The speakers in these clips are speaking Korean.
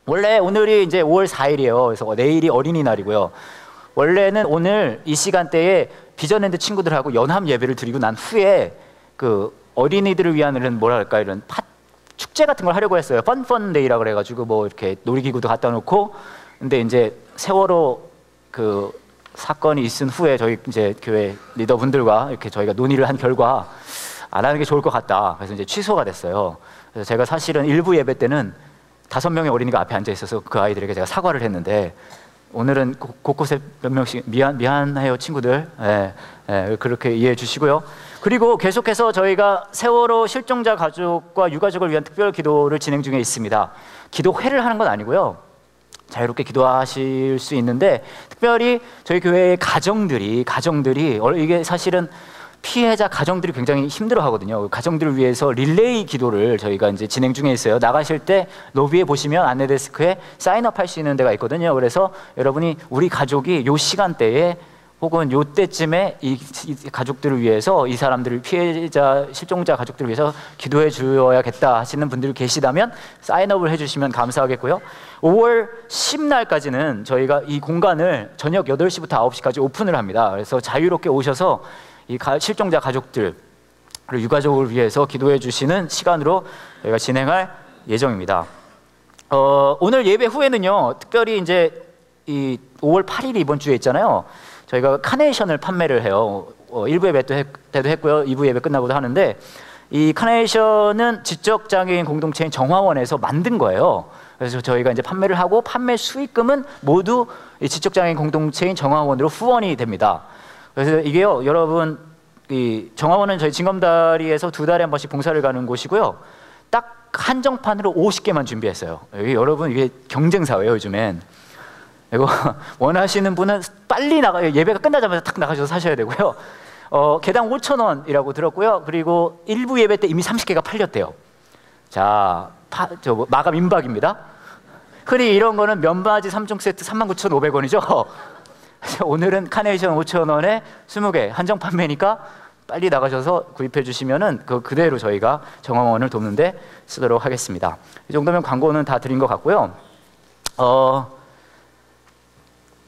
원래 오늘이 이제 5월 4일이에요. 그래서 내일이 어린이날이고요. 원래는 오늘 이 시간대에 비전랜드 친구들하고 연합 예배를 드리고 난 후에 그 어린이들을 위한 이런 뭐랄까 이런 축제 같은 걸 하려고 했어요. 펀데이라 그래가지고 뭐 이렇게 놀이기구도 갖다 놓고. 근데 이제 세월호 그 사건이 있은 후에 저희 이제 교회 리더분들과 이렇게 저희가 논의를 한 결과 안 하는 게 좋을 것 같다. 그래서 이제 취소가 됐어요. 그래서 제가 사실은 일부 예배 때는 5명의 어린이가 앞에 앉아 있어서 그 아이들에게 제가 사과를 했는데 오늘은 곳곳에 몇 명씩 미안해요 친구들. 그렇게 이해해 주시고요. 그리고 계속해서 저희가 세월호 실종자 가족과 유가족을 위한 특별 기도를 진행 중에 있습니다. 기도회를 하는 건 아니고요. 자유롭게 기도하실 수 있는데 특별히 저희 교회의 가정들이 이게 사실은 피해자 가정들이 굉장히 힘들어하거든요. 가정들을 위해서 릴레이 기도를 저희가 이제 진행 중에 있어요. 나가실 때 로비에 보시면 안내 데스크에 사인업 할 수 있는 데가 있거든요. 그래서 여러분이 우리 가족이 요 시간대에 혹은 요 때쯤에 이 가족들을 위해서 이 사람들을 피해자 실종자 가족들을 위해서 기도해 주어야겠다 하시는 분들 계시다면 사인업을 해주시면 감사하겠고요. 5월 10날까지는 저희가 이 공간을 저녁 8시부터 9시까지 오픈을 합니다. 그래서 자유롭게 오셔서 이 실종자 가족들 그리고 유가족을 위해서 기도해 주시는 시간으로 저희가 진행할 예정입니다. 오늘 예배 후에는요, 특별히 이제 이 5월 8일이 이번 주에 있잖아요. 저희가 카네이션을 판매를 해요. 1부 예배 때도 했고요. 2부 예배 끝나고도 하는데 이 카네이션은 지적장애인 공동체인 정화원에서 만든 거예요. 그래서 저희가 이제 판매를 하고 판매 수익금은 모두 이 지적장애인 공동체인 정화원으로 후원이 됩니다. 그래서 이게요, 여러분, 이 정화원은 저희 징검다리에서 2달에 한 번씩 봉사를 가는 곳이고요. 딱 한정판으로 50개만 준비했어요. 여러분, 이게 경쟁사예요, 요즘엔. 이거 원하시는 분은 빨리 예배가 끝나자마자 탁 나가셔서 사셔야 되고요. 개당 5,000원이라고 들었고요. 그리고 일부 예배 때 이미 30개가 팔렸대요. 자, 마감 임박입니다. 흔히 이런 거는 면바지 3종 세트 39,500원이죠. 오늘은 카네이션 5,000원에 20개 한정 판매니까 빨리 나가셔서 구입해 주시면은 그대로 저희가 정화원을 돕는데 쓰도록 하겠습니다. 이 정도면 광고는 다 드린 것 같고요.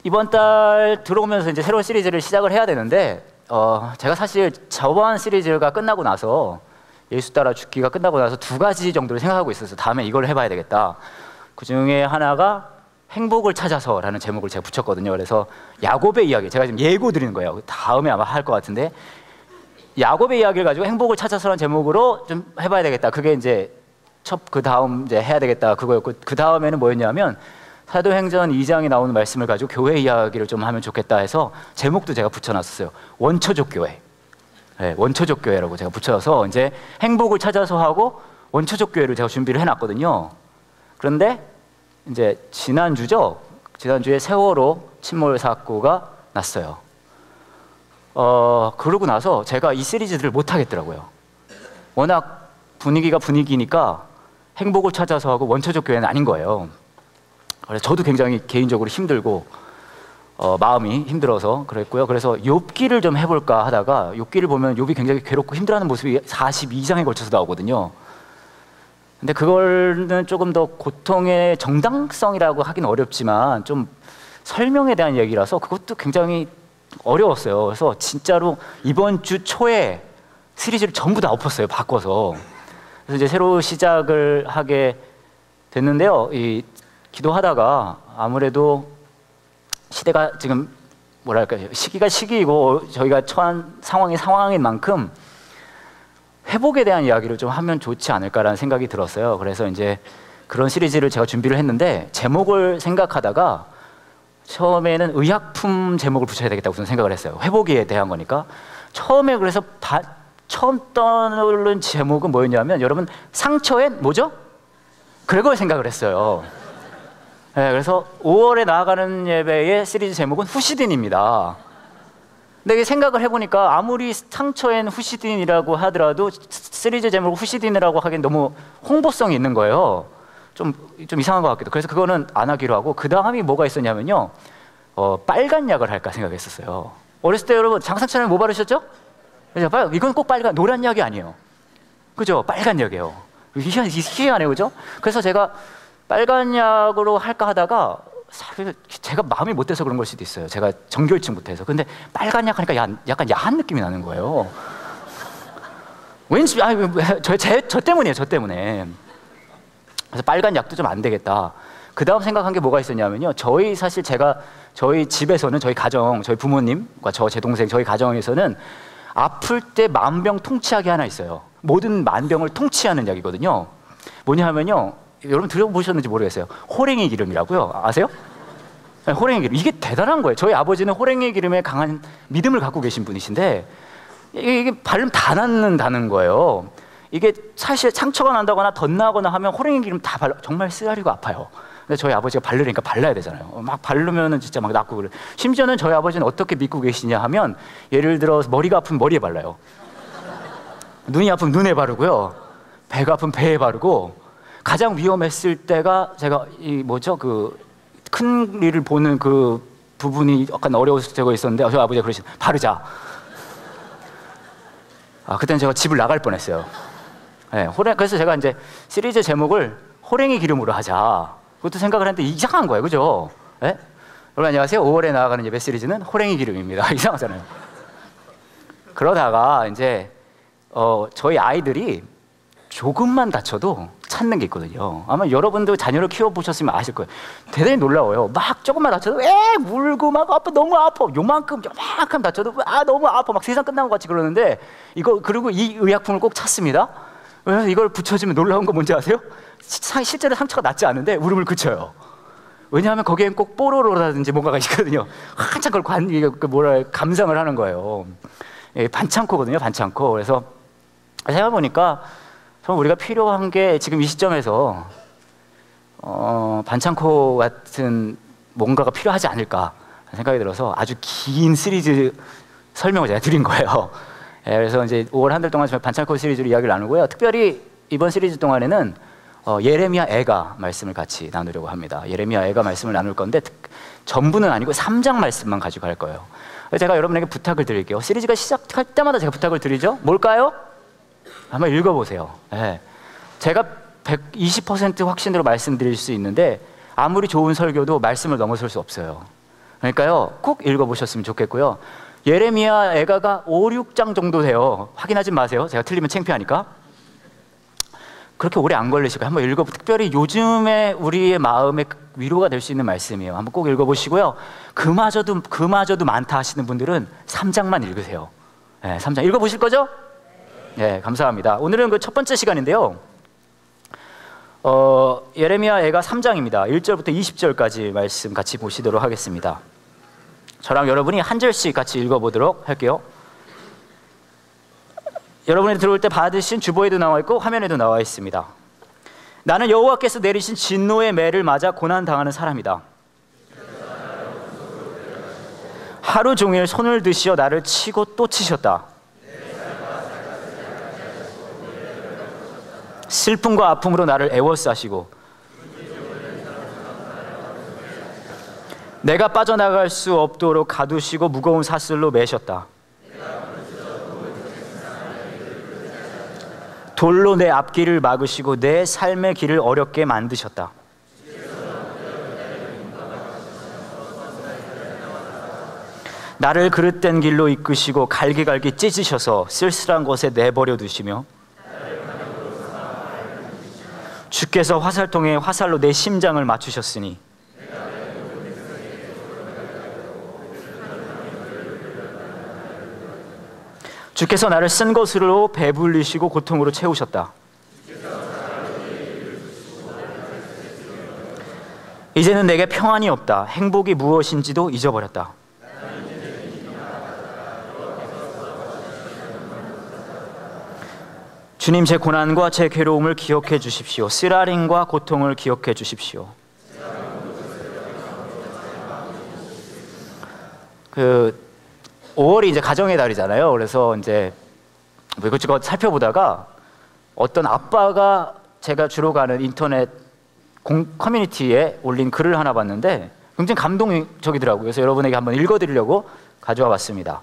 이번 달 들어오면서 이제 새로운 시리즈를 시작을 해야 되는데 제가 사실 저번 시리즈가 끝나고 나서 예수 따라 죽기가 끝나고 나서 2가지 정도를 생각하고 있었어요. 다음에 이걸 해봐야 되겠다. 그 중에 하나가 행복을 찾아서라는 제목을 제가 붙였거든요. 그래서 야곱의 이야기, 제가 지금 예고 드리는 거예요. 다음에 아마 할 것 같은데 야곱의 이야기를 가지고 행복을 찾아서라는 제목으로 좀 해봐야 되겠다. 그게 이제 그 다음 이제 해야 되겠다 그거였고, 그 다음에는 뭐였냐면 사도행전 2장에 나오는 말씀을 가지고 교회 이야기를 좀 하면 좋겠다 해서 제목도 제가 붙여놨었어요. 원초적 교회. 네, 원초적 교회라고 제가 붙여서 이제 행복을 찾아서 하고 원초적 교회를 제가 준비를 해놨거든요. 그런데 이제 지난주에 세월호 침몰 사고가 났어요. 그러고 나서 제가 이 시리즈들을 못 하겠더라고요. 워낙 분위기니까 행복을 찾아서 하고 원초적 교회는 아닌 거예요. 그래서 저도 굉장히 개인적으로 힘들고 마음이 힘들어서 그랬고요. 그래서 욥기를 좀 해볼까 하다가 욥기를 보면 욥이 굉장히 괴롭고 힘들어하는 모습이 42장에 걸쳐서 나오거든요. 근데 그거는 조금 더 고통의 정당성이라고 하긴 어렵지만 좀 설명에 대한 얘기라서 그것도 굉장히 어려웠어요. 그래서 진짜로 이번 주 초에 시리즈를 전부 다 엎었어요. 바꿔서. 그래서 이제 새로 시작을 하게 됐는데요. 이 기도하다가 아무래도 시대가 지금 뭐랄까요, 시기가 시기이고 저희가 처한 상황이 상황인 만큼 회복에 대한 이야기를 좀 하면 좋지 않을까라는 생각이 들었어요. 그래서 이제 그런 시리즈를 제가 준비를 했는데 제목을 생각하다가 처음에는 의약품 제목을 붙여야 되겠다고 생각을 했어요. 회복에 대한 거니까. 처음에 그래서 처음 떠오른 제목은 뭐였냐면 여러분, 상처엔 뭐죠? 그걸 생각을 했어요. 네, 그래서 5월에 나아가는 예배의 시리즈 제목은 후시딘입니다. 근데 생각을 해보니까 아무리 상처엔 후시딘이라고 하더라도 시리즈 제목을 후시딘이라고 하기엔 너무 홍보성이 있는 거예요. 좀 이상한 것 같기도. 그래서 그거는 안 하기로 하고, 그 다음이 뭐가 있었냐면요, 빨간 약을 할까 생각했었어요. 어렸을 때 여러분 장상철에 뭐 바르셨죠? 이건 꼭 노란 약이 아니에요. 그죠? 빨간 약이에요. 희한해요, 그죠? 그래서 제가 빨간 약으로 할까 하다가 사실 제가 마음이 못 돼서 그런 걸 수도 있어요. 제가 정결증 못해서. 근데 빨간 약 하니까 약간 야한 느낌이 나는 거예요. 왠지 저 때문이에요. 저 때문에. 그래서 빨간 약도 좀 안 되겠다. 그 다음 생각한 게 뭐가 있었냐면요. 사실 저희 집에서는 저희 가정, 저희 부모님과 제 동생, 저희 가정에서는 아플 때 만병통치약이 하나 있어요. 모든 만병을 통치하는 약이거든요. 뭐냐 하면요. 여러분 들어보셨는지 모르겠어요. 호랭이 기름이라고요. 아세요? 네, 호랭이 기름. 이게 대단한 거예요. 저희 아버지는 호랭이 기름에 강한 믿음을 갖고 계신 분이신데 이게 바르면 다 낫는다는 거예요. 이게 사실 상처가 난다거나 덧나거나 하면 호랭이 기름 다 정말 쓰라리고 아파요. 근데 저희 아버지가 바르니까 발라야 되잖아요. 막 바르면은 진짜 막 낫고 그래. 심지어는 저희 아버지는 어떻게 믿고 계시냐 하면 예를 들어서 머리가 아프면 머리에 발라요. 눈이 아프면 눈에 바르고요. 배가 아프면 배에 바르고 가장 위험했을 때가 제가 큰 일을 보는 그 부분이 약간 어려웠을 때가 있었는데 저희 아버지가 그러시는 바르자. 그때는 제가 집을 나갈 뻔했어요. 네, 그래서 제가 이제 시리즈 제목을 호랭이 기름으로 하자. 그것도 생각을 했는데 이상한 거예요, 그죠? 네? 여러분 안녕하세요. 5월에 나아가는 예배 시리즈는 호랭이 기름입니다. 이상하잖아요. 그러다가 이제 저희 아이들이 조금만 다쳐도 찾는 게 있거든요. 아마 여러분도 자녀를 키워보셨으면 아실 거예요. 대단히 놀라워요. 막 조금만 다쳐도 울고 막 아파, 너무 아파. 요만큼 다쳐도 너무 아파. 막 세상 끝난 것 같이 그러는데 그리고 이 의약품을 꼭 찾습니다. 그래서 이걸 붙여주면 놀라운 거 뭔지 아세요? 실제로 상처가 낫지 않은데 울음을 그쳐요. 왜냐하면 거기엔 꼭 뽀로로라든지 뭔가가 있거든요. 한참 그걸 감상을 하는 거예요. 반창고거든요, 반창고. 그래서 생각해보니까 우리가 필요한 게 지금 이 시점에서 반창고 같은 뭔가가 필요하지 않을까 생각이 들어서 아주 긴 시리즈 설명을 제가 드린 거예요. 그래서 이제 5월 한 달 동안 반창고 시리즈로 이야기를 나누고요. 특별히 이번 시리즈 동안에는 예레미야 애가 말씀을 같이 나누려고 합니다. 예레미야 애가 말씀을 나눌 건데 전부는 아니고 3장 말씀만 가지고 갈 거예요. 제가 여러분에게 부탁을 드릴게요. 시리즈가 시작할 때마다 제가 부탁을 드리죠. 뭘까요? 한번 읽어보세요. 네. 제가 120% 확신으로 말씀드릴 수 있는데 아무리 좋은 설교도 말씀을 넘어설 수 없어요. 그러니까요, 꼭 읽어보셨으면 좋겠고요. 예레미야 애가가 5, 6장 정도 돼요. 확인하지 마세요. 제가 틀리면 창피하니까. 그렇게 오래 안 걸리시고 한번 특별히 요즘에 우리의 마음에 위로가 될 수 있는 말씀이에요. 한번 꼭 읽어보시고요. 그마저도 많다 하시는 분들은 3장만 읽으세요. 네, 3장 읽어보실 거죠? 네, 감사합니다. 오늘은 그 첫 번째 시간인데요. 예레미야 애가 3장입니다. 1절부터 20절까지 말씀 같이 보시도록 하겠습니다. 저랑 여러분이 한 절씩 같이 읽어보도록 할게요. 여러분이 들어올 때 받으신 주보에도 나와 있고 화면에도 나와 있습니다. 나는 여호와께서 내리신 진노의 매를 맞아 고난당하는 사람이다. 하루 종일 손을 드시어 나를 치고 또 치셨다. 슬픔과 아픔으로 나를 애워싸시고 내가 빠져나갈 수 없도록 가두시고 무거운 사슬로 매셨다. 돌로 내 앞길을 막으시고 내 삶의 길을 어렵게 만드셨다. 나를 그릇된 길로 이끄시고 갈기갈기 찢으셔서 쓸쓸한 곳에 내버려 두시며 주께서 화살통에 화살로 내 심장을 맞추셨으니 주께서 나를 쓴 것으로 배불리시고 고통으로 채우셨다. 이제는 내게 평안이 없다. 행복이 무엇인지도 잊어버렸다. 주님, 제 고난과 제 괴로움을 기억해 주십시오. 쓰라림과 고통을 기억해 주십시오. 5월이 이제 가정의 달이잖아요. 그래서 이제 이것저것 살펴보다가 어떤 아빠가 제가 주로 가는 인터넷 커뮤니티에 올린 글을 하나 봤는데 굉장히 감동적이더라고요. 그래서 여러분에게 한번 읽어드리려고 가져와 봤습니다.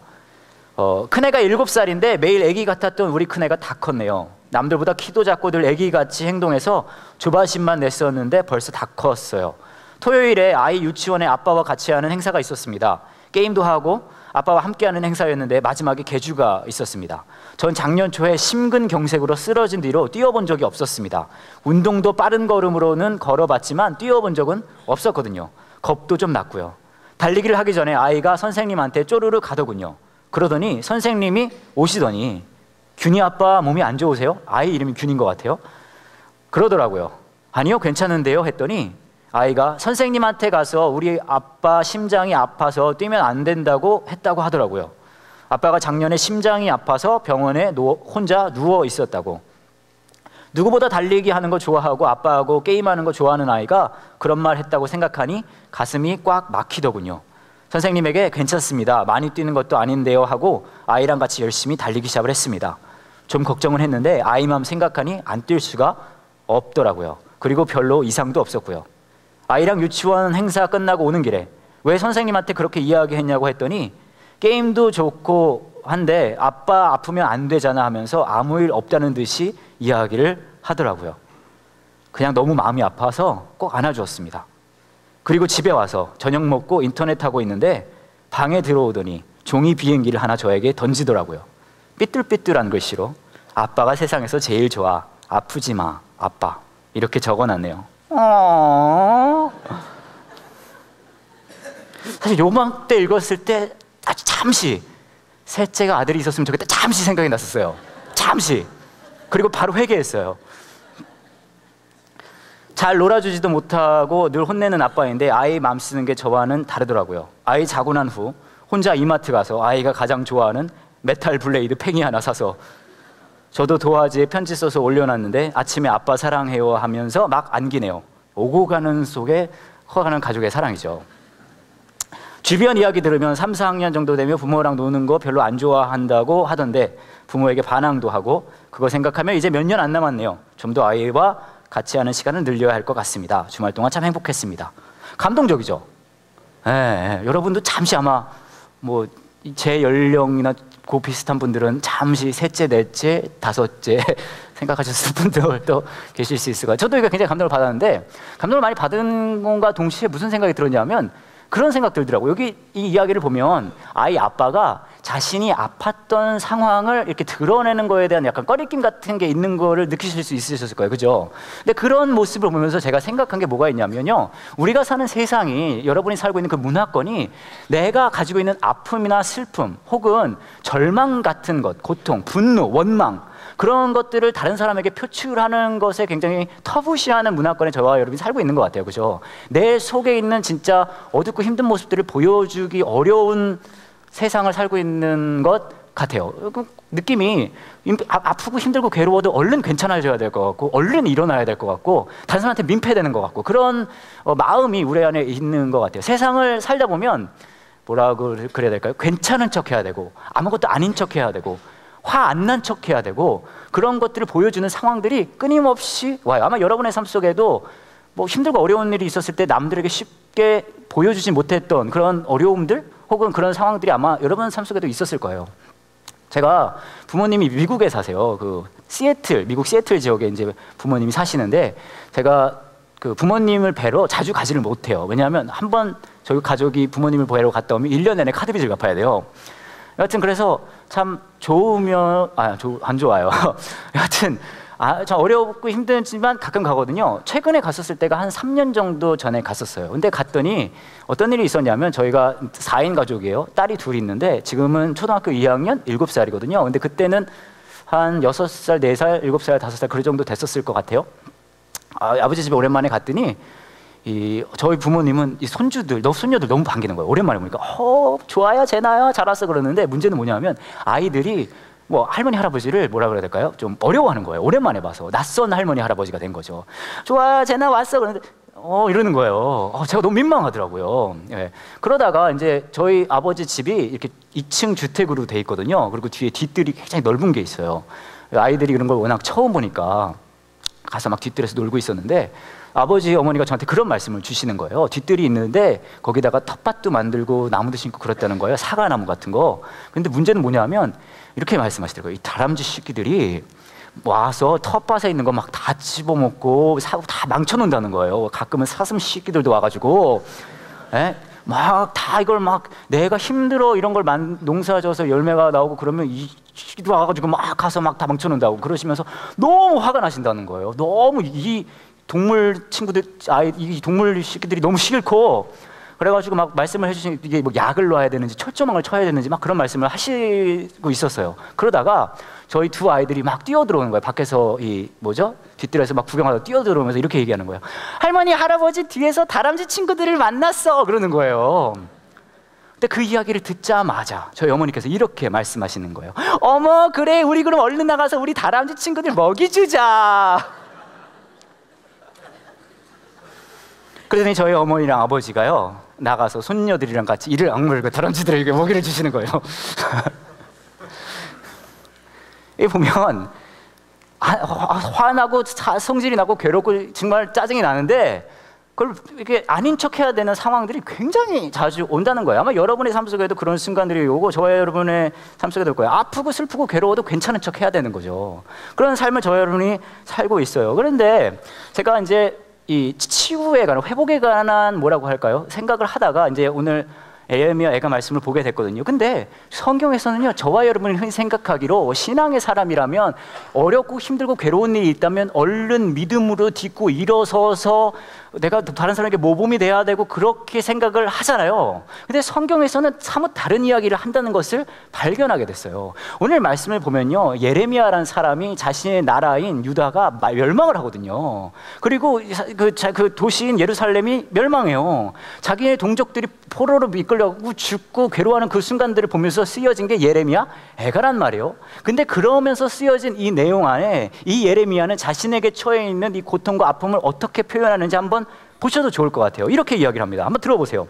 큰애가 7살인데 매일 애기 같았던 우리 큰애가 다 컸네요. 남들보다 키도 작고 늘 애기같이 행동해서 조바심만 냈었는데 벌써 다 컸어요. 토요일에 아이 유치원에 아빠와 같이 하는 행사가 있었습니다. 게임도 하고 아빠와 함께하는 행사였는데 마지막에 계주가 있었습니다. 전 작년 초에 심근경색으로 쓰러진 뒤로 뛰어본 적이 없었습니다. 운동도 빠른 걸음으로는 걸어봤지만 뛰어본 적은 없었거든요. 겁도 좀 났고요. 달리기를 하기 전에 아이가 선생님한테 쪼르르 가더군요. 그러더니 선생님이 오시더니 균이 아빠 몸이 안 좋으세요? 아이 이름이 균인 것 같아요. 그러더라고요. 아니요, 괜찮은데요 했더니 아이가 선생님한테 가서 우리 아빠 심장이 아파서 뛰면 안 된다고 했다고 하더라고요. 아빠가 작년에 심장이 아파서 병원에 혼자 누워 있었다고. 누구보다 달리기 하는 거 좋아하고 아빠하고 게임하는 거 좋아하는 아이가 그런 말 했다고 생각하니 가슴이 꽉 막히더군요. 선생님에게 괜찮습니다, 많이 뛰는 것도 아닌데요 하고 아이랑 같이 열심히 달리기 시작을 했습니다. 좀 걱정은 했는데 아이 마음 생각하니 안 뛸 수가 없더라고요. 그리고 별로 이상도 없었고요. 아이랑 유치원 행사 끝나고 오는 길에 왜 선생님한테 그렇게 이야기했냐고 했더니 게임도 좋고 한데 아빠 아프면 안 되잖아 하면서 아무 일 없다는 듯이 이야기를 하더라고요. 그냥 너무 마음이 아파서 꼭 안아주었습니다. 그리고 집에 와서 저녁 먹고 인터넷 하고 있는데 방에 들어오더니 종이 비행기를 하나 저에게 던지더라고요. 삐뚤삐뚤한 글씨로 아빠가 세상에서 제일 좋아, 아프지 마 아빠, 이렇게 적어놨네요. 사실 요맘때 읽었을 때 아주 잠시 셋째가 아들이 있었으면 좋겠다 잠시 생각이 났었어요. 잠시. 그리고 바로 회개했어요. 잘 놀아주지도 못하고 늘 혼내는 아빠인데 아이 맘 쓰는 게 저와는 다르더라고요. 아이 자고 난 후 혼자 이마트 가서 아이가 가장 좋아하는 메탈 블레이드 팽이 하나 사서 저도 도화지에 편지 써서 올려놨는데 아침에 아빠 사랑해요 하면서 막 안기네요. 오고 가는 속에 커가는 가족의 사랑이죠. 주변 이야기 들으면 3, 4학년 정도 되면 부모랑 노는 거 별로 안 좋아한다고 하던데 부모에게 반항도 하고 그거 생각하면 이제 몇 년 안 남았네요. 좀 더 아이와 같이 하는 시간을 늘려야 할 것 같습니다. 주말 동안 참 행복했습니다. 감동적이죠? 여러분도 잠시 아마 뭐 제 연령이나 그 비슷한 분들은 잠시 셋째, 넷째, 다섯째 생각하셨을 분들도 계실 수 있을 거예요. 저도 이거 굉장히 감동을 받았는데 감동을 많이 받은 것과 동시에 무슨 생각이 들었냐면 그런 생각 들더라고요. 여기 이 이야기를 보면 아이 아빠가 자신이 아팠던 상황을 이렇게 드러내는 거에 대한 약간 꺼리낌 같은 게 있는 거를 느끼실 수 있으셨을 거예요. 그죠? 근데 그런 모습을 보면서 제가 생각한 게 뭐가 있냐면요. 우리가 사는 세상이, 여러분이 살고 있는 그 문화권이 내가 가지고 있는 아픔이나 슬픔 혹은 절망 같은 것, 고통, 분노, 원망 그런 것들을 다른 사람에게 표출하는 것에 굉장히 터부시하는 문화권에 저와 여러분이 살고 있는 것 같아요. 그죠? 내 속에 있는 진짜 어둡고 힘든 모습들을 보여주기 어려운 세상을 살고 있는 것 같아요. 느낌이 아프고 힘들고 괴로워도 얼른 괜찮아져야 될 것 같고 얼른 일어나야 될 것 같고 다른 사람한테 민폐되는 것 같고 그런 마음이 우리 안에 있는 것 같아요. 세상을 살다 보면 뭐라고 그래야 될까요? 괜찮은 척 해야 되고 아무것도 아닌 척 해야 되고 화 안 난 척 해야 되고 그런 것들을 보여주는 상황들이 끊임없이 와요. 아마 여러분의 삶 속에도 뭐 힘들고 어려운 일이 있었을 때 남들에게 쉽게 보여주지 못했던 그런 어려움들 혹은 그런 상황들이 아마 여러분 삶 속에도 있었을 거예요. 제가 부모님이 미국에 사세요. 그 시애틀, 미국 시애틀 지역에 이제 부모님이 사시는데 제가 그 부모님을 뵈러 자주 가지를 못해요. 왜냐하면 한번 저희 가족이 부모님을 뵈러 갔다 오면 1년 내내 카드 빚을 갚아야 돼요. 여하튼 그래서 참 좋으면 안 좋아요. 여하튼 참 어렵고 힘들지만 가끔 가거든요. 최근에 갔었을 때가 한 3년 정도 전에 갔었어요. 근데 갔더니 어떤 일이 있었냐면 저희가 4인 가족이에요. 딸이 둘이 있는데 지금은 초등학교 2학년 7살이거든요. 근데 그때는 한 6살, 4살, 7살, 5살 그 정도 됐었을 것 같아요. 아버지 집에 오랜만에 갔더니 저희 부모님은 이 손녀들 너무 반기는 거예요. 오랜만에 보니까 좋아요, 제나요, 잘 왔어 그러는데 문제는 뭐냐면 아이들이 뭐 할머니 할아버지를 뭐라 그래야 될까요? 좀 어려워하는 거예요. 오랜만에 봐서 낯선 할머니 할아버지가 된 거죠. 좋아, 제나 왔어 그러는데 이러는 거예요. 제가 너무 민망하더라고요. 예. 그러다가 이제 저희 아버지 집이 이렇게 2층 주택으로 돼 있거든요. 그리고 뒤에 뒷뜰이 굉장히 넓은 게 있어요. 아이들이 이런 걸 워낙 처음 보니까 가서 막 뒷뜰에서 놀고 있었는데 아버지 어머니가 저한테 그런 말씀을 주시는 거예요. 뒷뜰이 있는데 거기다가 텃밭도 만들고 나무도 심고 그랬다는 거예요. 사과나무 같은 거. 근데 문제는 뭐냐면 이렇게 말씀하시더라고요. 이 다람쥐 새끼들이 와서 텃밭에 있는 거 막 다 집어먹고 사고 다 망쳐놓는다는 거예요. 가끔은 사슴 새끼들도 와가지고 막 다 이걸 막 내가 힘들어 이런 걸 농사져서 열매가 나오고 그러면 이 새끼들 와가지고 막 가서 막 다 망쳐놓는다고 그러시면서 너무 화가 나신다는 거예요. 너무 이 동물 친구들, 이 동물 새끼들이 너무 싫고, 그래가지고 막 말씀을 해주신 이게 뭐 약을 놔야 되는지 철조망을 쳐야 되는지 막 그런 말씀을 하시고 있었어요. 그러다가 저희 두 아이들이 막 뛰어들어오는 거예요. 밖에서 뒷뜰에서 막 구경하다 뛰어들어오면서 이렇게 얘기하는 거예요. 할머니, 할아버지 뒤에서 다람쥐 친구들을 만났어, 그러는 거예요. 근데 그 이야기를 듣자마자 저희 어머니께서 이렇게 말씀하시는 거예요. 어머, 그래, 우리 그럼 얼른 나가서 우리 다람쥐 친구들 먹이 주자. 그러더니 저희 어머니랑 아버지가요, 나가서 손녀들이랑 같이 이를 악물고 다람쥐들에게 먹이를 주시는 거예요. 이 보면 화나고 성질이 나고 괴롭고 정말 짜증이 나는데 그걸 이렇게 아닌 척해야 되는 상황들이 굉장히 자주 온다는 거예요. 아마 여러분의 삶 속에도 그런 순간들이 오고 저와 여러분의 삶 속에도 올 거예요. 아프고 슬프고 괴로워도 괜찮은 척해야 되는 거죠. 그런 삶을 저와 여러분이 살고 있어요. 그런데 제가 이제 이 치유에 관한, 회복에 관한 뭐라고 할까요? 생각을 하다가 이제 오늘 예레미야 애가 말씀을 보게 됐거든요. 근데 성경에서는요, 저와 여러분이 흔히 생각하기로 신앙의 사람이라면 어렵고 힘들고 괴로운 일이 있다면 얼른 믿음으로 딛고 일어서서 내가 다른 사람에게 모범이 돼야 되고 그렇게 생각을 하잖아요. 근데 성경에서는 사뭇 다른 이야기를 한다는 것을 발견하게 됐어요. 오늘 말씀을 보면요, 예레미야라는 사람이 자신의 나라인 유다가 멸망을 하거든요. 그리고 그 도시인 예루살렘이 멸망해요. 자기의 동족들이 포로로 이끌려고 죽고 괴로워하는 그 순간들을 보면서 쓰여진 게 예레미야 애가란 말이에요. 근데 그러면서 쓰여진 이 내용 안에 이 예레미야는 자신에게 처해 있는 이 고통과 아픔을 어떻게 표현하는지 한번 보셔도 좋을 것 같아요. 이렇게 이야기를 합니다. 한번 들어보세요.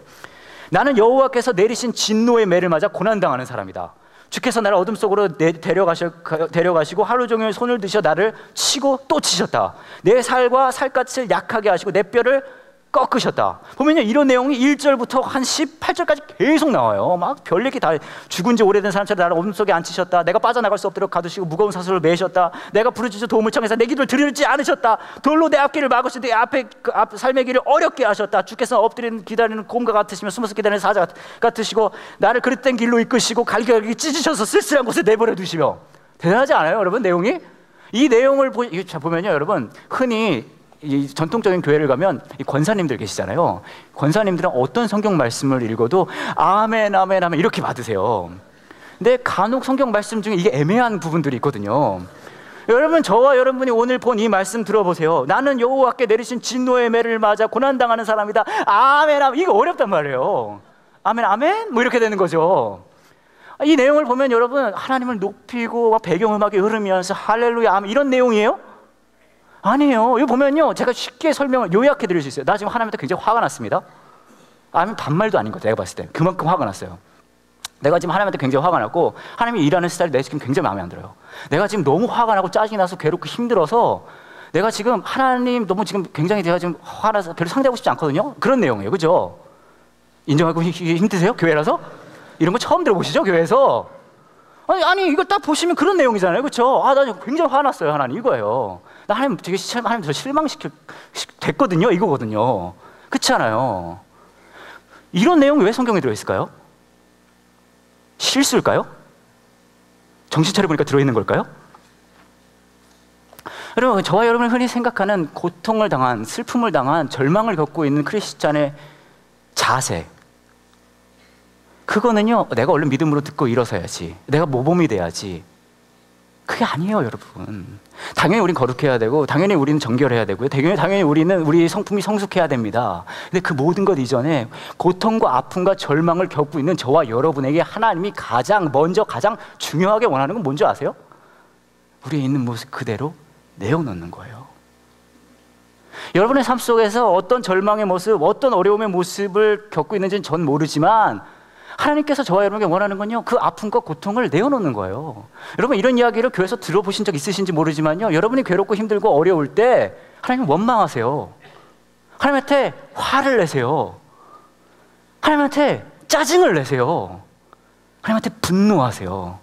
나는 여호와께서 내리신 진노의 매를 맞아 고난당하는 사람이다. 주께서 나를 어둠 속으로 데려가시고 하루 종일 손을 드셔 나를 치고 또 치셨다. 내 살과 살갗을 약하게 하시고 내 뼈를 꺾으셨다. 보면요, 이런 내용이 1절부터 한 18절까지 계속 나와요. 막 별 얘기 다, 죽은 지 오래된 사람처럼 나를 어둠 속에 앉히셨다. 내가 빠져나갈 수 없도록 가두시고 무거운 사슬을 매셨다. 내가 부르짖어 도움을 청해서 내 기도를 들으지 않으셨다. 돌로 내 앞길을 막으시고 내 앞에 삶의 길을 어렵게 하셨다. 주께서 엎드리는 기다리는 곰과 같으시며 숨어서 기다리는 사자 같으시고 나를 그릇된 길로 이끄시고 갈기갈기 찢으셔서 쓸쓸한 곳에 내버려 두시며. 대단하지 않아요, 여러분? 내용이? 이 내용을 보면요, 여러분, 흔히 이 전통적인 교회를 가면 이 권사님들 계시잖아요. 권사님들은 어떤 성경 말씀을 읽어도 아멘 아멘 아멘 이렇게 받으세요. 근데 간혹 성경 말씀 중에 이게 애매한 부분들이 있거든요. 여러분, 저와 여러분이 오늘 본 이 말씀 들어보세요. 나는 여호와께 내리신 진노의 매를 맞아 고난당하는 사람이다. 아멘 아멘. 이거 어렵단 말이에요. 아멘 아멘 뭐 이렇게 되는 거죠. 이 내용을 보면 여러분, 하나님을 높이고 막 배경음악이 흐르면서 할렐루야 아멘 이런 내용이에요? 아니에요. 이거 보면요, 제가 쉽게 설명을 요약해 드릴 수 있어요. 나 지금 하나님한테 굉장히 화가 났습니다. 아니면 반말도 아닌 거죠. 내가 봤을 때 그만큼 화가 났어요. 내가 지금 하나님한테 굉장히 화가 났고 하나님이 일하는 스타일이 내 지금 굉장히 마음에 안 들어요. 내가 지금 너무 화가 나고 짜증이 나서 괴롭고 힘들어서 내가 지금 하나님 너무 지금 굉장히 제가 지금 화나서 별로 상대하고 싶지 않거든요. 그런 내용이에요. 그죠? 인정하고 힘드세요? 교회라서? 이런 거 처음 들어보시죠? 교회에서? 아니 이거 딱 보시면 그런 내용이잖아요. 그렇죠? 나 굉장히 화났어요. 하나님 이거예요. 나 하나님 되게 하나님 저 됐거든요. 이거거든요. 그렇지 않아요? 이런 내용이 왜 성경에 들어있을까요? 실수일까요? 정신 차려보니까 들어있는 걸까요? 여러분, 저와 여러분이 흔히 생각하는 고통을 당한, 슬픔을 당한, 절망을 겪고 있는 크리스찬의 자세, 그거는요, 내가 얼른 믿음으로 듣고 일어서야지, 내가 모범이 돼야지, 그게 아니에요, 여러분. 당연히 우린 거룩해야 되고, 당연히 우리는 정결해야 되고요, 당연히 우리는 우리 성품이 성숙해야 됩니다. 근데 그 모든 것 이전에 고통과 아픔과 절망을 겪고 있는 저와 여러분에게 하나님이 가장 중요하게 원하는 건 뭔지 아세요? 우리의 있는 모습 그대로 내어놓는 거예요. 여러분의 삶 속에서 어떤 절망의 모습, 어떤 어려움의 모습을 겪고 있는지는 전 모르지만 하나님께서 저와 여러분에게 원하는 건요, 그 아픔과 고통을 내어놓는 거예요. 여러분, 이런 이야기를 교회에서 들어보신 적 있으신지 모르지만요, 여러분이 괴롭고 힘들고 어려울 때 하나님 원망하세요. 하나님한테 화를 내세요. 하나님한테 짜증을 내세요. 하나님한테 분노하세요.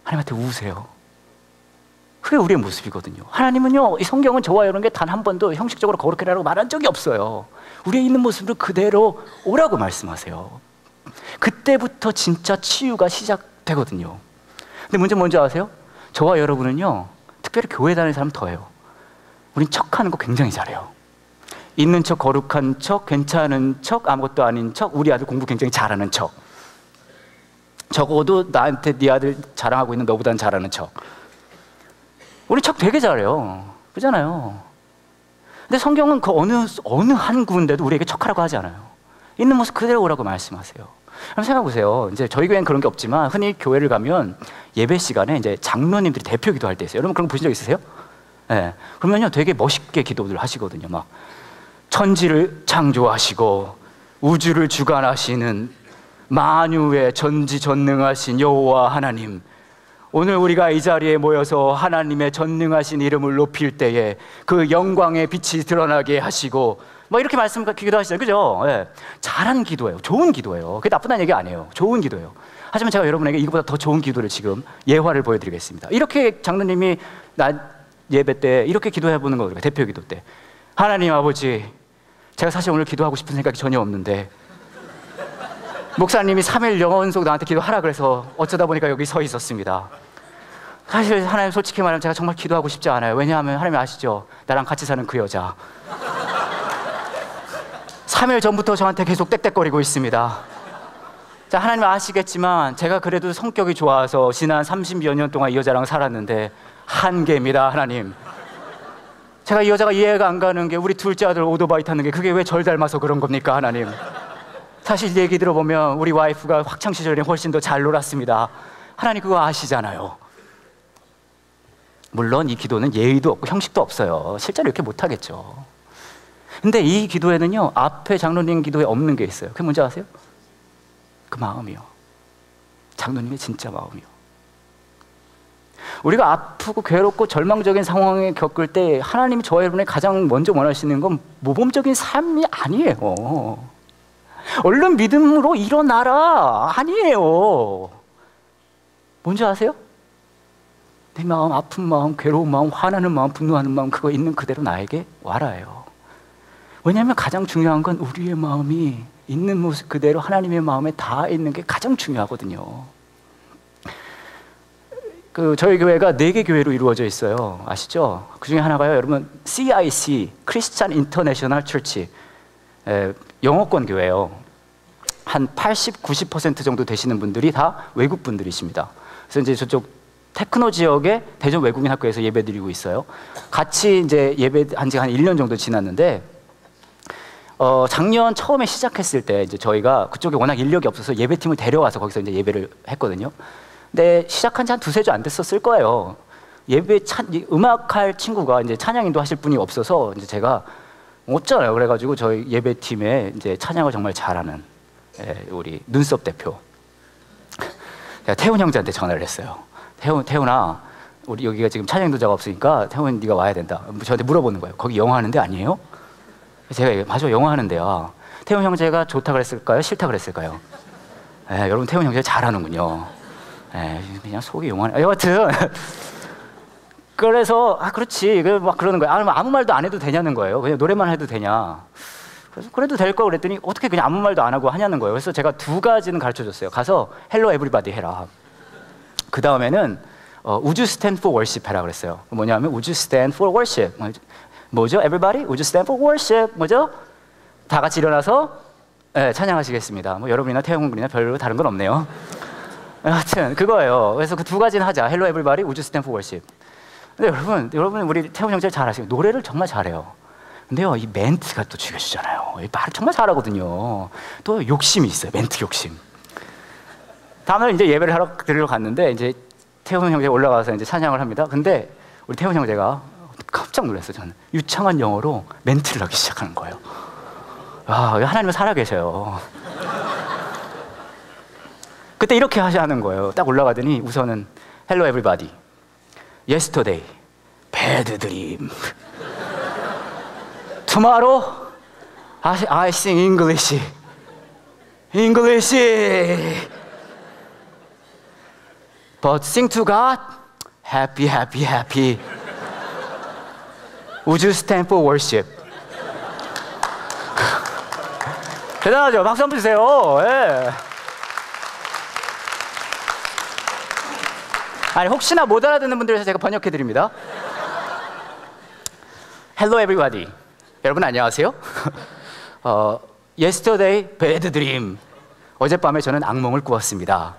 하나님한테 우세요. 그게 우리의 모습이거든요. 하나님은요, 이 성경은 저와 여러분에게 단 한 번도 형식적으로 거룩해 라고 말한 적이 없어요. 우리의 있는 모습을 그대로 오라고 말씀하세요. 그때부터 진짜 치유가 시작되거든요. 근데 문제 뭔지 아세요? 저와 여러분은요, 특별히 교회 다니는 사람 더해요. 우린 척하는 거 굉장히 잘해요. 있는 척, 거룩한 척, 괜찮은 척, 아무것도 아닌 척, 우리 아들 공부 굉장히 잘하는 척. 적어도 나한테 네 아들 자랑하고 있는 너보다는 잘하는 척. 우리 척 되게 잘해요. 그렇잖아요. 근데 성경은 그 어느 한 군데도 우리에게 척하라고 하지 않아요. 있는 모습 그대로 오라고 말씀하세요. 그럼 생각해 보세요. 이제 저희 교회는 그런 게 없지만 흔히 교회를 가면 예배 시간에 이제 장로님들이 대표 기도할 때 있어요. 여러분 그런 거 보신 적 있으세요? 네. 그러면요 되게 멋있게 기도들 하시거든요. 막 천지를 창조하시고 우주를 주관하시는 만유의 전지전능하신 여호와 하나님, 오늘 우리가 이 자리에 모여서 하나님의 전능하신 이름을 높일 때에 그 영광의 빛이 드러나게 하시고 뭐 이렇게 기도하시잖아요. 그죠? 네. 잘한 기도예요. 좋은 기도예요. 그게 나쁘다는 얘기 아니에요. 좋은 기도예요. 하지만 제가 여러분에게 이거보다 더 좋은 기도를 지금 예화를 보여드리겠습니다. 이렇게 장로님이 예배 때 이렇게 기도해 보는 거예요. 대표 기도 때. 하나님 아버지, 제가 사실 오늘 기도하고 싶은 생각이 전혀 없는데 목사님이 3일 연속 나한테 기도하라 그래서 어쩌다 보니까 여기 서 있었습니다. 사실 하나님 솔직히 말하면 제가 정말 기도하고 싶지 않아요. 왜냐하면 하나님 아시죠? 나랑 같이 사는 그 여자 3일 전부터 저한테 계속 떽떽거리고 있습니다. 자, 하나님 아시겠지만 제가 그래도 성격이 좋아서 지난 30여 년 동안 이 여자랑 살았는데 한계입니다. 하나님, 제가 이 여자가 이해가 안 가는 게 우리 둘째 아들 오토바이 타는 게 그게 왜 절 닮아서 그런 겁니까? 하나님, 사실 얘기 들어보면 우리 와이프가 학창시절에 훨씬 더 잘 놀았습니다. 하나님 그거 아시잖아요. 물론 이 기도는 예의도 없고 형식도 없어요. 실제로 이렇게 못하겠죠. 근데 이 기도에는요, 앞에 장로님 기도에 없는 게 있어요. 그게 뭔지 아세요? 그 마음이요. 장로님의 진짜 마음이요. 우리가 아프고 괴롭고 절망적인 상황에 겪을 때 하나님이 저와 여러분의 가장 먼저 원하시는 건 모범적인 삶이 아니에요. 얼른 믿음으로 일어나라 아니에요. 뭔지 아세요? 내 마음, 아픈 마음, 괴로운 마음, 화나는 마음, 분노하는 마음, 그거 있는 그대로 나에게 와라예요. 왜냐하면 가장 중요한 건 우리의 마음이 있는 모습 그대로 하나님의 마음에 닿아 있는 게 가장 중요하거든요. 저희 교회가 4개 교회로 이루어져 있어요. 아시죠? 그 중에 하나가요, 여러분, CIC, 크리스찬 인터내셔널 처치, 영어권 교회예요. 한 80, 90% 정도 되시는 분들이 다 외국 분들이십니다. 그래서 이제 저쪽 테크노 지역의 대전 외국인 학교에서 예배드리고 있어요. 같이 이제 예배한 지 한 1년 정도 지났는데, 작년 처음에 시작했을 때 이제 저희가 그쪽에 워낙 인력이 없어서 예배팀을 데려와서 거기서 이제 예배를 했거든요. 근데 시작한 지 한 2-3주 안 됐었을 거예요. 음악할 친구가 이제 찬양 인도하실 분이 없어서 이제 제가 없잖아요. 그래가지고 저희 예배팀에 이제 찬양을 정말 잘하는 우리 눈썹 대표, 제가 태훈 형제한테 전화를 했어요. 태훈아, 우리 여기가 지금 찬양 인도자가 없으니까 태훈 네가 와야 된다. 저한테 물어보는 거예요. 거기 영어 하는 데 아니에요? 제가 맞아, 영어 하는 데야. 태훈 형제가 좋다 그랬을까요? 싫다 그랬을까요? 여러분, 태훈 형제가 잘하는군요. 그냥 속이 용하네. 여하튼 그래서 그렇지, 막 그러는 거예요. 아무 말도 안 해도 되냐는 거예요. 그냥 노래만 해도 되냐. 그래서 그래도 될 거 그랬더니 어떻게 그냥 아무 말도 안 하고 하냐는 거예요. 그래서 제가 2가지는 가르쳐 줬어요. 가서 헬로 에브리바디 해라. 그 다음에는 Would you stand for worship 해라 그랬어요. 뭐냐면 Would you stand for worship. 뭐죠? Everybody? Would you stand for worship? 뭐죠? 다 같이 일어나서 찬양하시겠습니다. 뭐 여러분이나 태용 군이나 별로 다른 건 없네요. 하여튼 그거예요. 그래서 그 2가지는 하자. Hello everybody, would you stand for worship? 근데 여러분 우리 태훈 형제 잘 아시고 노래를 정말 잘해요. 근데요, 이 멘트가 또 죽여주잖아요. 이 말을 정말 잘하거든요. 또 욕심이 있어요. 멘트 욕심. 다음날 이제 예배를 드리러 갔는데 이제 태훈 형제가 올라가서 이제 찬양을 합니다. 근데 우리 태훈 형제가 깜짝 놀랐어요. 저는 유창한 영어로 멘트를 하기 시작하는 거예요. 하나님은 살아계셔요. 그때 이렇게 하는 거예요. 딱 올라가더니 우선은 Hello everybody, Yesterday, Bad Dream, Tomorrow, I sing English, but sing to God, happy, happy, happy. Would you stand for worship? 대단하죠? 박수 한번 주세요. 예. 아니, 혹시나 못 알아듣는 분들 위해서 제가 번역해 드립니다. Hello everybody. 여러분 안녕하세요. Yesterday bad dream. 어젯밤에 저는 악몽을 꾸었습니다.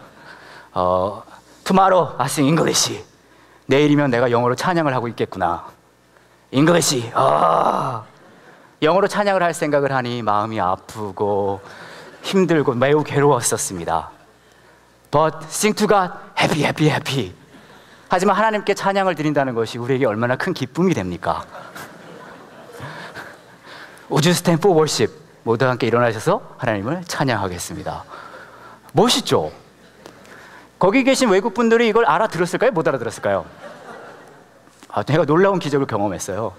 Tomorrow I sing English. 내일이면 내가 영어로 찬양을 하고 있겠구나. English. 영어로 찬양을 할 생각을 하니 마음이 아프고 힘들고 매우 괴로웠었습니다. But sing to God, happy, happy, happy. 하지만 하나님께 찬양을 드린다는 것이 우리에게 얼마나 큰 기쁨이 됩니까? Would you stand for worship? 모두 함께 일어나셔서 하나님을 찬양하겠습니다. 멋있죠? 거기 계신 외국분들이 이걸 알아들었을까요? 못 알아들었을까요? 제가 놀라운 기적을 경험했어요.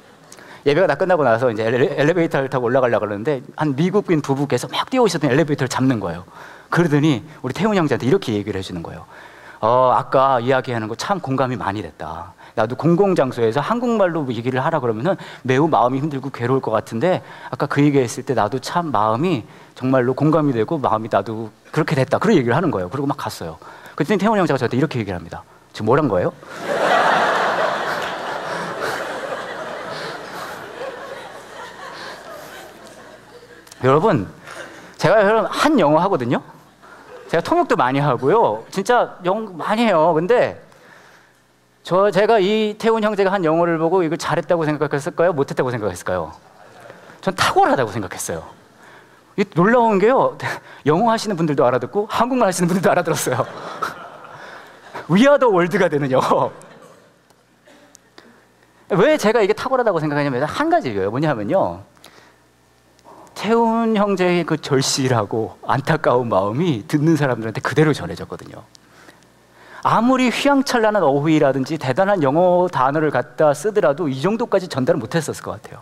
예배가 다 끝나고 나서 이제 엘리베이터를 타고 올라가려고 그러는데 한 미국인 부부께서 막 뛰어오셨던 엘리베이터를 잡는 거예요. 그러더니 우리 태훈 형제한테 이렇게 얘기를 해주는 거예요. 아까 이야기하는 거 참 공감이 많이 됐다. 나도 공공장소에서 한국말로 얘기를 하라 그러면은 매우 마음이 힘들고 괴로울 것 같은데 아까 그 얘기했을 때 나도 참 마음이 정말로 공감이 되고 마음이 나도 그렇게 됐다. 그런 얘기를 하는 거예요. 그리고 막 갔어요. 그랬더니 태훈 형제가 저한테 이렇게 얘기를 합니다. 지금 뭘 한 거예요? 여러분, 제가 한 영어 하거든요. 제가 통역도 많이 하고요. 진짜 영어 많이 해요. 근데 제가 이 태훈 형제가 한 영어를 보고 이걸 잘했다고 생각했을까요? 못했다고 생각했을까요? 전 탁월하다고 생각했어요. 이 놀라운 게요. 영어 하시는 분들도 알아듣고 한국말 하시는 분들도 알아들었어요. We are the world가 되는 영어. 왜 제가 이게 탁월하다고 생각하냐면 한 가지예요. 뭐냐면요. 태훈 형제의 그 절실하고 안타까운 마음이 듣는 사람들한테 그대로 전해졌거든요. 아무리 휘황찬란한 어휘라든지 대단한 영어 단어를 갖다 쓰더라도 이 정도까지 전달을 못했었을 것 같아요.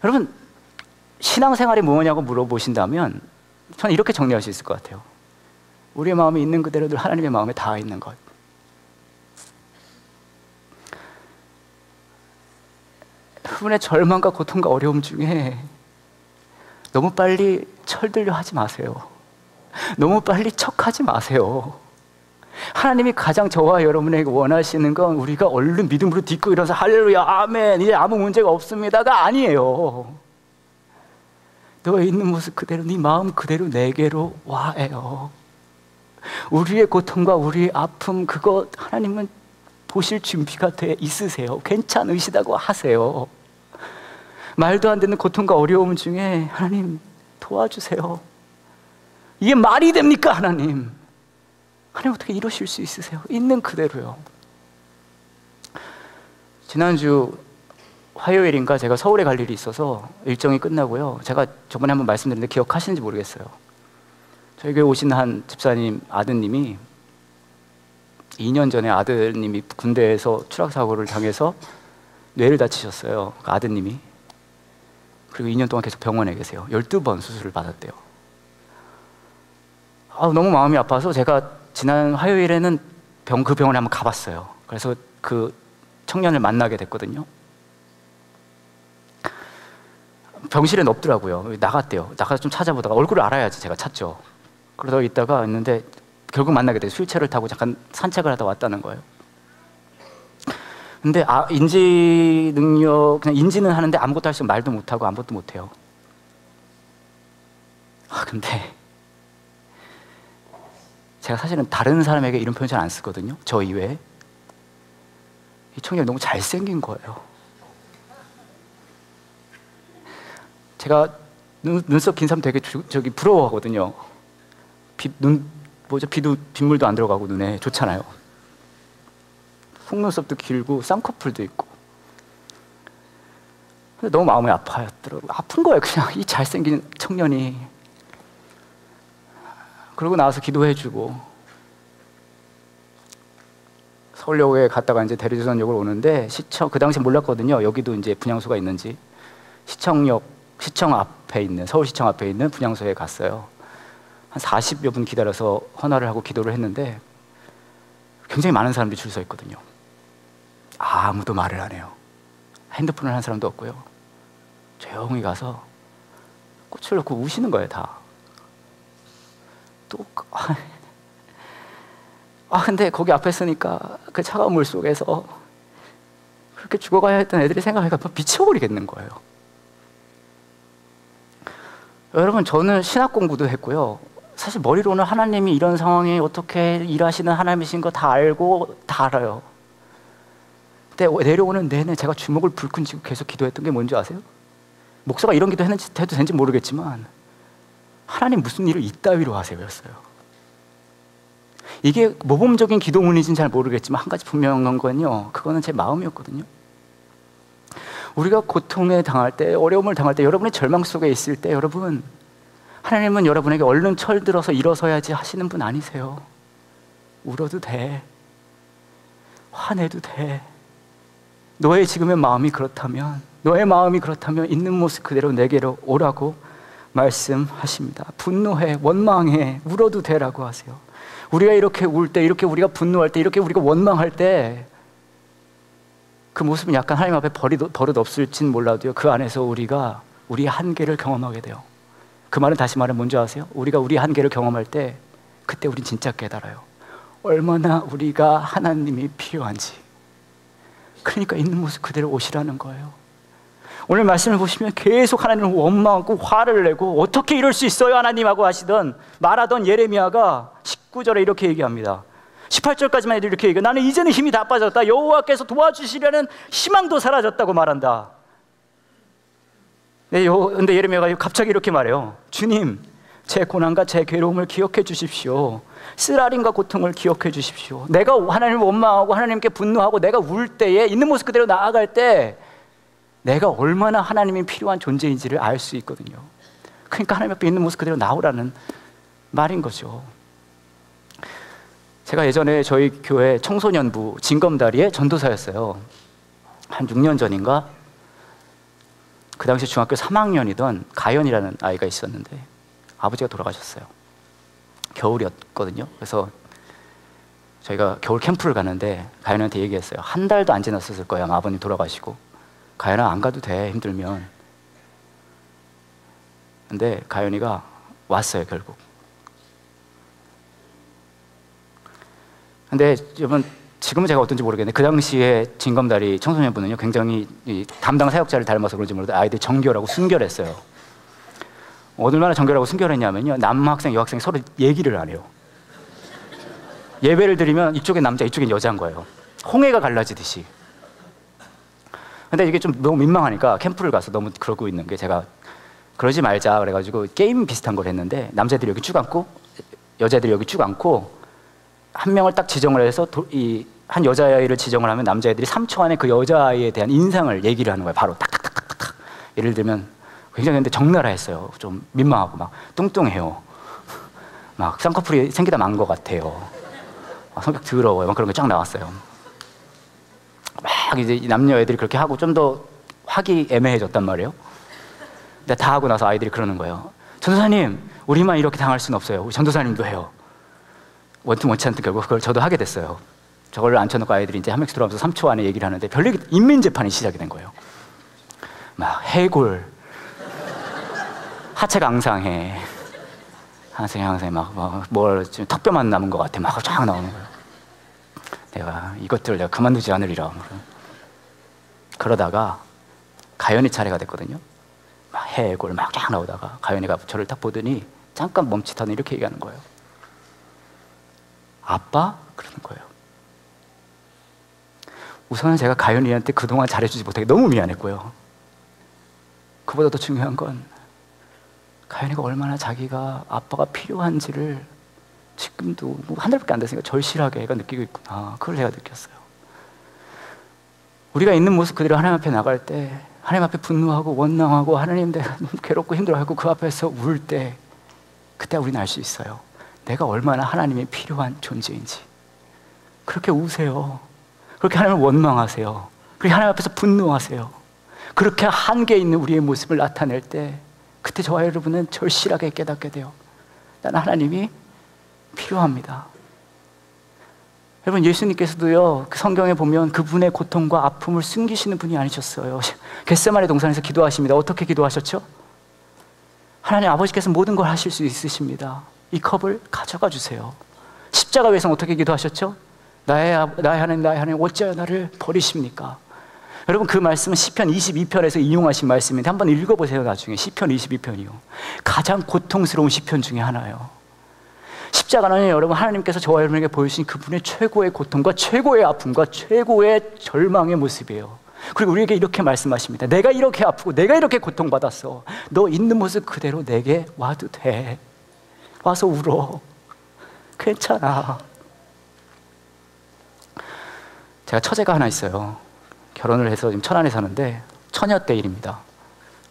여러분, 신앙생활이 뭐냐고 물어보신다면 저는 이렇게 정리할 수 있을 것 같아요. 우리의 마음이 있는 그대로 늘 하나님의 마음에 닿아 있는 것. 여러분의 절망과 고통과 어려움 중에 너무 빨리 철들려 하지 마세요. 너무 빨리 척하지 마세요. 하나님이 가장 저와 여러분에게 원하시는 건 우리가 얼른 믿음으로 딛고 일어나서 할렐루야 아멘 이제 아무 문제가 없습니다가 아니에요. 너의 있는 모습 그대로 네 마음 그대로 내게로 와요. 우리의 고통과 우리의 아픔 그거 하나님은 보실 준비가 돼 있으세요. 괜찮으시다고 하세요. 말도 안 되는 고통과 어려움 중에 하나님 도와주세요. 이게 말이 됩니까 하나님? 하나님 어떻게 이러실 수 있으세요? 있는 그대로요. 지난주 화요일인가 제가 서울에 갈 일이 있어서 일정이 끝나고요. 제가 저번에 한번 말씀드렸는데 기억하시는지 모르겠어요. 저희 교회 오신 한 집사님 아드님이 2년 전에 아드님이 군대에서 추락사고를 당해서 뇌를 다치셨어요. 그 아드님이. 그리고 2년 동안 계속 병원에 계세요. 12번 수술을 받았대요. 너무 마음이 아파서 제가 지난 화요일에는 그 병원에 한번 가봤어요. 그래서 그 청년을 만나게 됐거든요. 병실엔 없더라고요. 나갔대요. 나가서 좀 찾아보다가 얼굴을 알아야지 제가 찾죠. 그러다 있다가 있는데 결국 만나게 돼요. 휠체어를 타고 잠깐 산책을 하다 왔다는 거예요. 근데 인지 능력, 그냥 인지는 하는데 아무것도 할 수 없고 말도 못하고 아무것도 못해요. 근데 제가 사실은 다른 사람에게 이런 표현 잘 안 쓰거든요. 저 이외에. 이 청년이 너무 잘생긴 거예요. 제가 눈썹 긴 사람 되게 부러워하거든요. 빗물도 안 들어가고 눈에 좋잖아요. 속눈썹도 길고 쌍꺼풀도 있고. 근데 너무 마음이 아파했더라고요. 아픈 거예요 그냥 이 잘생긴 청년이. 그러고 나와서 기도해주고 서울역에 갔다가 이제 대리조선역을 오는데 그 당시 몰랐거든요. 여기도 이제 분향소가 있는지. 서울시청 앞에 있는 분향소에 갔어요. 한 40여 분 기다려서 헌화를 하고 기도를 했는데 굉장히 많은 사람들이 줄 서 있거든요. 아무도 말을 안 해요. 핸드폰을 하는 사람도 없고요. 조용히 가서 꽃을 놓고 우시는 거예요, 다. 또 근데 거기 앞에 서니까 그 차가운 물 속에서 그렇게 죽어가야 했던 애들이 생각하니까 미쳐버리겠는 거예요. 여러분, 저는 신학 공부도 했고요. 사실 머리로는 하나님이 이런 상황에 어떻게 일하시는 하나님이신 거 다 알고 다 알아요. 근데 내려오는 내내 제가 주먹을 불끈 쥐고 계속 기도했던 게 뭔지 아세요? 목사가 이런 기도 해도 되는지 모르겠지만 하나님 무슨 일을 이따위로 하세요 였어요. 이게 모범적인 기도문인지는 잘 모르겠지만 한 가지 분명한 건요, 그거는 제 마음이었거든요. 우리가 고통에 당할 때, 어려움을 당할 때, 여러분의 절망 속에 있을 때, 여러분, 하나님은 여러분에게 얼른 철들어서 일어서야지 하시는 분 아니세요. 울어도 돼, 화내도 돼. 너의 지금의 마음이 그렇다면, 너의 마음이 그렇다면 있는 모습 그대로 내게로 오라고 말씀하십니다. 분노해, 원망해, 울어도 되라고 하세요. 우리가 이렇게 울 때, 이렇게 우리가 분노할 때, 이렇게 우리가 원망할 때 그 모습은 약간 하나님 앞에 버릇 없을진 몰라도요, 그 안에서 우리가 우리의 한계를 경험하게 돼요. 그 말은 다시 말하면 뭔지 아세요? 우리가 우리의 한계를 경험할 때 그때 우린 진짜 깨달아요. 얼마나 우리가 하나님이 필요한지. 그러니까 있는 모습 그대로 오시라는 거예요. 오늘 말씀을 보시면 계속 하나님을 원망하고 화를 내고 어떻게 이럴 수 있어요 하나님하고 말하던 예레미야가 19절에 이렇게 얘기합니다. 18절까지만 해도 이렇게 얘기해요. 나는 이제는 힘이 다 빠졌다. 여호와께서 도와주시려는 희망도 사라졌다고 말한다. 근데 예레미야가 갑자기 이렇게 말해요. 주님, 제 고난과 제 괴로움을 기억해 주십시오. 쓰라림과 고통을 기억해 주십시오. 내가 하나님을 원망하고 하나님께 분노하고 내가 울 때에 있는 모습 그대로 나아갈 때 내가 얼마나 하나님이 필요한 존재인지를 알 수 있거든요. 그러니까 하나님 앞에 있는 모습 그대로 나오라는 말인 거죠. 제가 예전에 저희 교회 청소년부 징검다리의 전도사였어요. 한 6년 전인가? 그 당시 중학교 3학년이던 가연이라는 아이가 있었는데 아버지가 돌아가셨어요. 겨울이었거든요. 그래서 저희가 겨울 캠프를 가는데 가연이한테 얘기했어요. 한 달도 안 지났었을 거예요. 아버님 돌아가시고. 가연아, 안 가도 돼, 힘들면. 근데 가연이가 왔어요, 결국. 근데 여러분, 지금은 제가 어떤지 모르겠는데 그 당시에 징검다리 청소년부는요, 굉장히 이 담당 사역자를 닮아서 그런지 모르겠는데 아이들이 정결하고 순결했어요. 얼마나 정결하고 순결했냐면요, 남학생, 여학생이 서로 얘기를 안 해요. 예배를 드리면 이쪽엔 남자, 이쪽엔 여자인 거예요. 홍해가 갈라지듯이. 근데 이게 좀 너무 민망하니까 캠프를 가서 너무 그러고 있는 게, 제가 그러지 말자 그래가지고 게임 비슷한 걸 했는데 남자들이 여기 쭉 앉고 여자들이 여기 쭉 앉고 한 명을 딱 지정을 해서 한 여자아이를 지정을 하면 남자애들이 3초 안에 그 여자아이에 대한 인상을 얘기를 하는 거예요. 바로 탁탁탁탁탁. 예를 들면 굉장히 근데 적나라했어요. 좀 민망하고 막 뚱뚱해요. 막 쌍꺼풀이 생기다 만 것 같아요. 성격 더러워요. 막 그런 게 쫙 나왔어요. 막 이제 남녀애들이 그렇게 하고 좀 더 하기 애매해졌단 말이에요. 근데 다 하고 나서 아이들이 그러는 거예요. 전도사님, 우리만 이렇게 당할 수는 없어요. 우리 전도사님도 해요. 원튼 원치 않든 결국 그걸 저도 하게 됐어요. 저걸 앉혀놓고 아이들이 이제 한 명씩 들어가면서 3초 안에 얘기를 하는데 별얘기, 인민재판이 시작이 된 거예요. 막 해골, 하체가 앙상해, 항상 뭘 지금 턱뼈만 남은 것 같아, 막 쫙 나오는 거예요. 내가 이것들을 내가 그만두지 않으리라. 그러다가 가연이 차례가 됐거든요. 막 해골 막 쫙 나오다가 가연이가 저를 딱 보더니 잠깐 멈칫하더니 이렇게 얘기하는 거예요. 아빠? 그러는 거예요. 우선은 제가 가연이한테 그동안 잘해주지 못하게 너무 미안했고요. 그보다 더 중요한 건 가연이가 얼마나 자기가 아빠가 필요한지를 지금도 뭐 한 달밖에 안 됐으니까 절실하게 애가 느끼고 있구나. 그걸 제가 느꼈어요. 우리가 있는 모습 그대로 하나님 앞에 나갈 때, 하나님 앞에 분노하고 원망하고 하나님 내가 너무 괴롭고 힘들어하고 그 앞에서 울 때, 그때 우리는 알 수 있어요. 내가 얼마나 하나님이 필요한 존재인지. 그렇게 우세요. 그렇게 하나님을 원망하세요. 그렇게 하나님 앞에서 분노하세요. 그렇게 한계 있는 우리의 모습을 나타낼 때 그때 저와 여러분은 절실하게 깨닫게 돼요. 나는 하나님이 필요합니다. 여러분, 예수님께서도요, 그 성경에 보면 그분의 고통과 아픔을 숨기시는 분이 아니셨어요. 겟세마네 동산에서 기도하십니다. 어떻게 기도하셨죠? 하나님 아버지께서 모든 걸 하실 수 있으십니다. 이 컵을 가져가 주세요. 십자가 위에서 어떻게 기도하셨죠? 나의 하나님 어찌하여 나를 버리십니까? 여러분, 그 말씀은 시편 22편에서 인용하신 말씀인데 한번 읽어보세요. 나중에 시편 22편이요, 가장 고통스러운 시편 중에 하나예요. 십자가는 여러분, 하나님께서 저와 여러분에게 보여주신 그분의 최고의 고통과 최고의 아픔과 최고의 절망의 모습이에요. 그리고 우리에게 이렇게 말씀하십니다. 내가 이렇게 아프고 내가 이렇게 고통받았어. 너 있는 모습 그대로 내게 와도 돼. 와서 울어. 괜찮아. 제가 처제가 하나 있어요. 결혼을 해서 지금 천안에 사는데 처녀 때 일입니다.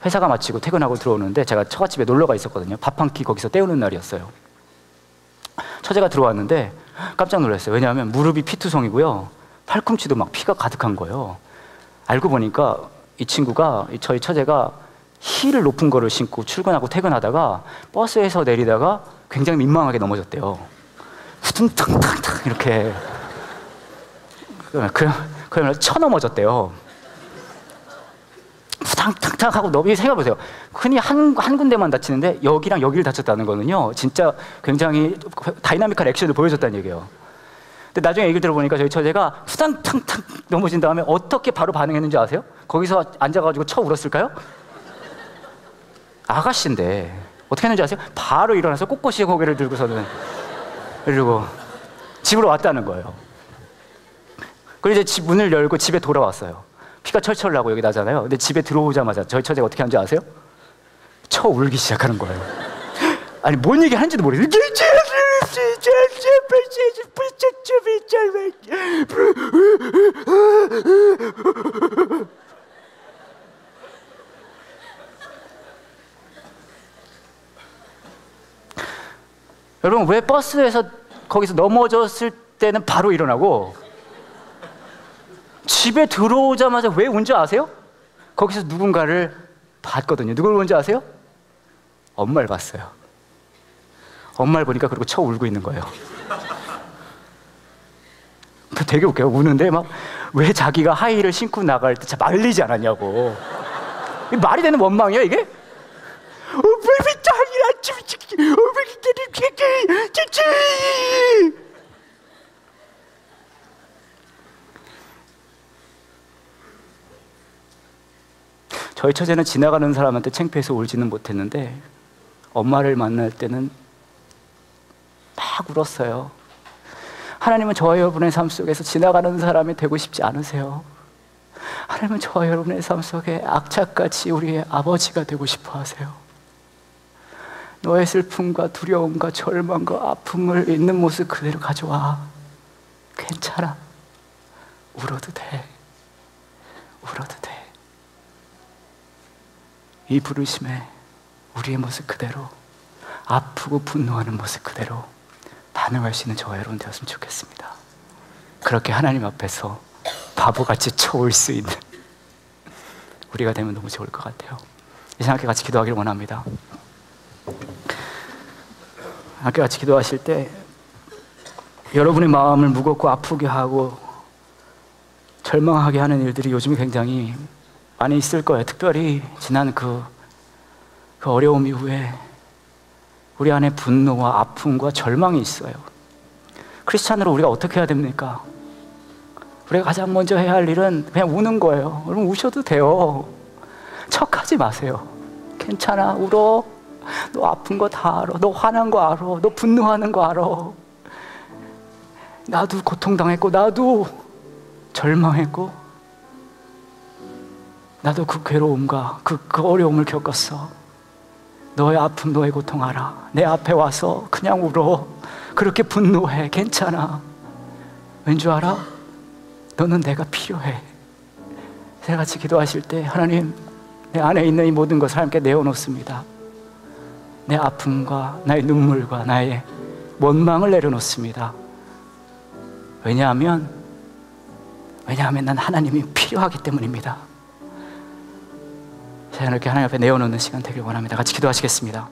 회사가 마치고 퇴근하고 들어오는데 제가 처갓집에 놀러가 있었거든요. 밥 한 끼 거기서 때우는 날이었어요. 처제가 들어왔는데 깜짝 놀랐어요. 왜냐하면 무릎이 피투성이고요, 팔꿈치도 막 피가 가득한 거예요. 알고 보니까 이 친구가, 저희 처제가 힐을 높은 거를 신고 출근하고 퇴근하다가 버스에서 내리다가 굉장히 민망하게 넘어졌대요. 후둥탕탕탕 이렇게. 그러면 쳐넘어졌대요. 후당탕탕 하고 너비 생각해보세요. 흔히 한 군데만 다치는데 여기랑 여기를 다쳤다는 거는요, 진짜 굉장히 다이나믹한 액션을 보여줬다는 얘기예요. 근데 나중에 얘기를 들어보니까 저희 처제가 후당탕탕 넘어진 다음에 어떻게 바로 반응했는지 아세요? 거기서 앉아가지고 쳐 울었을까요? 아가씨인데 어떻게 했는지 아세요? 바로 일어나서 꼿꼿이 고개를 들고서는 이러고 집으로 왔다는 거예요. 그리고 이제 집 문을 열고 집에 돌아왔어요. 피가 철철 나고 여기 나잖아요. 근데 집에 들어오자마자 저희 처제가 어떻게 하는지 아세요? 쳐 울기 시작하는 거예요. 아니 뭔 얘기 하는지도 모르겠어요. 여러분, 왜 버스에서 거기서 넘어졌을 때는 바로 일어나고 집에 들어오자마자 왜 운 줄 아세요? 거기서 누군가를 봤거든요. 누굴 본 줄 아세요? 엄마를 봤어요. 엄마를 보니까 그리고 쳐 울고 있는 거예요. 되게 웃겨요. 우는데 막 왜 자기가 하이힐을 신고 나갈 때 말리지 않았냐고. 이게 말이 되는 원망이야 이게? 저희 처제는 지나가는 사람한테 창피해서 울지는 못했는데 엄마를 만날 때는 막 울었어요. 하나님은 저와 여러분의 삶 속에서 지나가는 사람이 되고 싶지 않으세요. 하나님은 저와 여러분의 삶 속에 악착같이 우리의 아버지가 되고 싶어 하세요. 너의 슬픔과 두려움과 절망과 아픔을 있는 모습 그대로 가져와. 괜찮아. 울어도 돼. 울어도 돼. 이 부르심에 우리의 모습 그대로, 아프고 분노하는 모습 그대로 반응할 수 있는 저와 여러분 되었으면 좋겠습니다. 그렇게 하나님 앞에서 바보같이 쳐올 수 있는 우리가 되면 너무 좋을 것 같아요. 이 시간 함께 같이 기도하기를 원합니다. 함께 같이 기도하실 때 여러분의 마음을 무겁고 아프게 하고 절망하게 하는 일들이 요즘에 굉장히 많이 있을 거예요. 특별히 지난 그 어려움 이후에 우리 안에 분노와 아픔과 절망이 있어요. 크리스찬으로 우리가 어떻게 해야 됩니까? 우리가 가장 먼저 해야 할 일은 그냥 우는 거예요. 여러분, 우셔도 돼요. 척하지 마세요. 괜찮아, 울어. 너 아픈 거 다 알아. 너 화난 거 알아. 너 분노하는 거 알아. 나도 고통당했고, 나도 절망했고, 나도 그 괴로움과 그 어려움을 겪었어. 너의 아픔, 너의 고통 알아. 내 앞에 와서 그냥 울어. 그렇게 분노해. 괜찮아. 왠 줄 알아? 너는 내가 필요해. 새 같이 기도하실 때 하나님, 내 안에 있는 이 모든 것을 하나님께 내어놓습니다. 내 아픔과 나의 눈물과 나의 원망을 내려놓습니다. 왜냐하면 난 하나님이 필요하기 때문입니다. 자, 이렇게 하나님 앞에 내어놓는 시간 되길 원합니다. 같이 기도하시겠습니다.